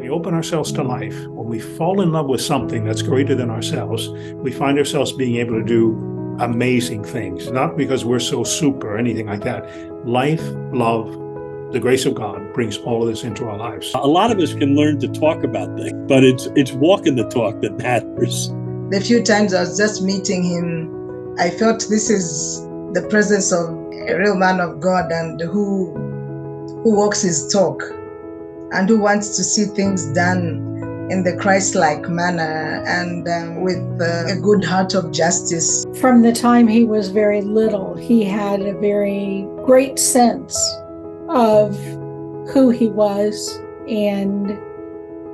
we open ourselves to life, when we fall in love with something that's greater than ourselves, we find ourselves being able to do amazing things, not because we're so super or anything like that. Life, love, the grace of God brings all of this into our lives. A lot of us can learn to talk about things, but it's walking the talk that matters. The few times I was just meeting him, I felt this is the presence of a real man of God and who walks his talk and who wants to see things done in the Christ-like manner and with a good heart of justice. From the time he was very little, he had a very great sense of who he was and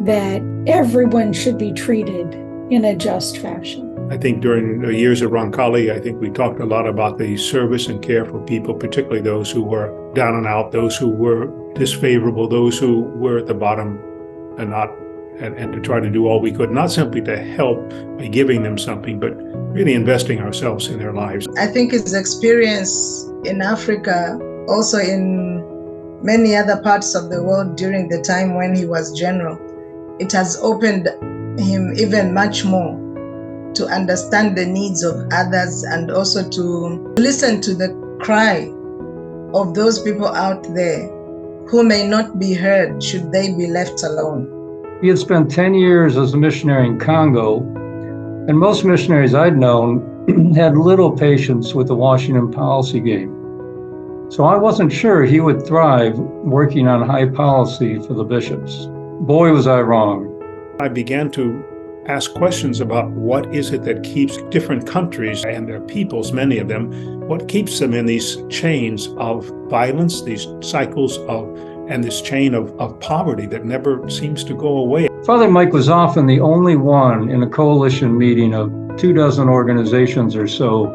that everyone should be treated in a just fashion. I think during the years of Roncalli, I think we talked a lot about the service and care for people, particularly those who were down and out, those who were disfavorable, those who were at the bottom and to try to do all we could, not simply to help by giving them something, but really investing ourselves in their lives. I think his experience in Africa, also in many other parts of the world during the time when he was general, it has opened him even much more to understand the needs of others and also to listen to the cry of those people out there who may not be heard should they be left alone. He had spent 10 years as a missionary in Congo, and most missionaries I'd known had little patience with the Washington policy game. So I wasn't sure he would thrive working on high policy for the bishops. Boy, was I wrong. I began to ask questions about what is it that keeps different countries and their peoples, many of them, what keeps them in these chains of violence, these cycles and this chain of poverty that never seems to go away. Father Mike was often the only one in a coalition meeting of 24 organizations or so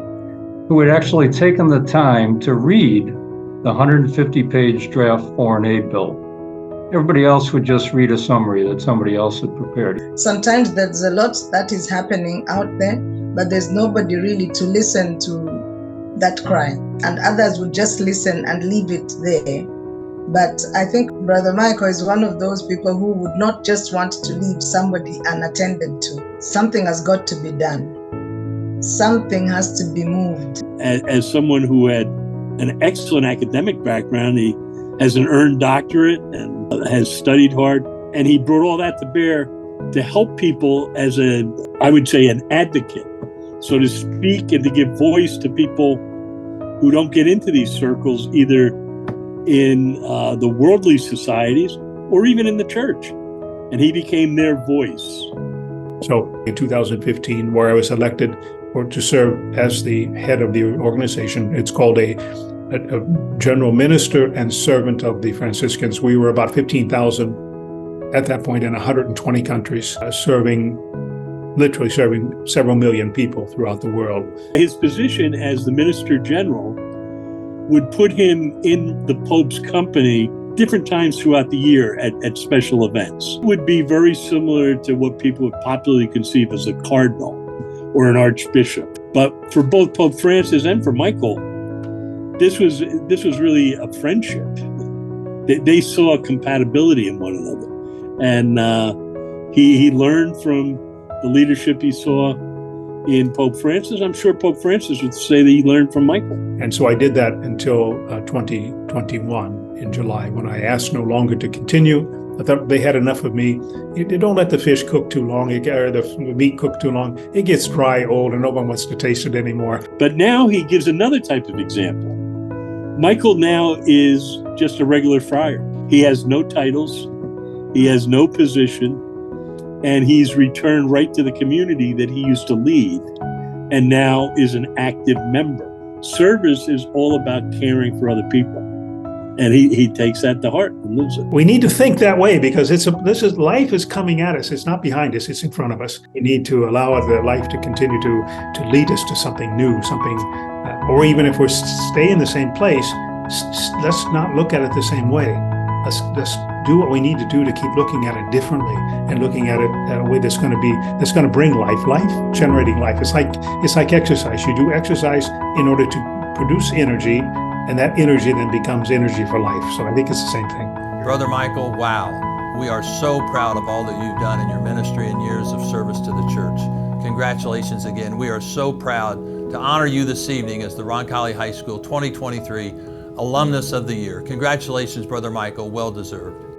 who had actually taken the time to read the 150-page draft foreign aid bill. Everybody else would just read a summary that somebody else had prepared. Sometimes there's a lot that is happening out there, but there's nobody really to listen to that cry. And others would just listen and leave it there. But I think Brother Michael is one of those people who would not just want to leave somebody unattended to. Something has got to be done. Something has to be moved. As someone who had an excellent academic background, he has an earned doctorate and has studied hard, and he brought all that to bear to help people as I would say, an advocate, so to speak, and to give voice to people who don't get into these circles, either in the worldly societies or even in the church. And he became their voice. So in 2015, where I was elected to serve as the head of the organization, it's called a general minister and servant of the Franciscans. We were about 15,000 at that point in 120 countries, literally serving several million people throughout the world. His position as the minister general would put him in the Pope's company different times throughout the year at special events. It would be very similar to what people would popularly conceive as a cardinal or an archbishop. But for both Pope Francis and for Michael, this was really a friendship. They saw a compatibility in one another. And he learned from the leadership he saw in Pope Francis. I'm sure Pope Francis would say that he learned from Michael. And so I did that until 2021 in July, when I asked no longer to continue. I thought they had enough of me. You don't let the fish cook too long, or the meat cook too long. It gets dry, old, and no one wants to taste it anymore. But now he gives another type of example. Michael now is just a regular friar. He has no titles, he has no position, and he's returned right to the community that he used to lead, and now is an active member. Service is all about caring for other people, and he takes that to heart and lives it. We need to think that way, because life is coming at us. It's not behind us, it's in front of us. We need to allow the life to continue to lead us to something new, or even if we're stay in the same place, let's not look at it the same way. Let's do what we need to do to keep looking at it differently and looking at it in a way that's going to bring life generating life. It's like exercise. You do exercise in order to produce energy, and that energy then becomes energy for life. So I think it's the same thing. Brother Michael, wow. We are so proud of all that you've done in your ministry and years of service to the church. Congratulations again. We are so proud to honor you this evening as the Roncalli High School 2023 Alumnus of the Year. Congratulations, Brother Michael. Well deserved.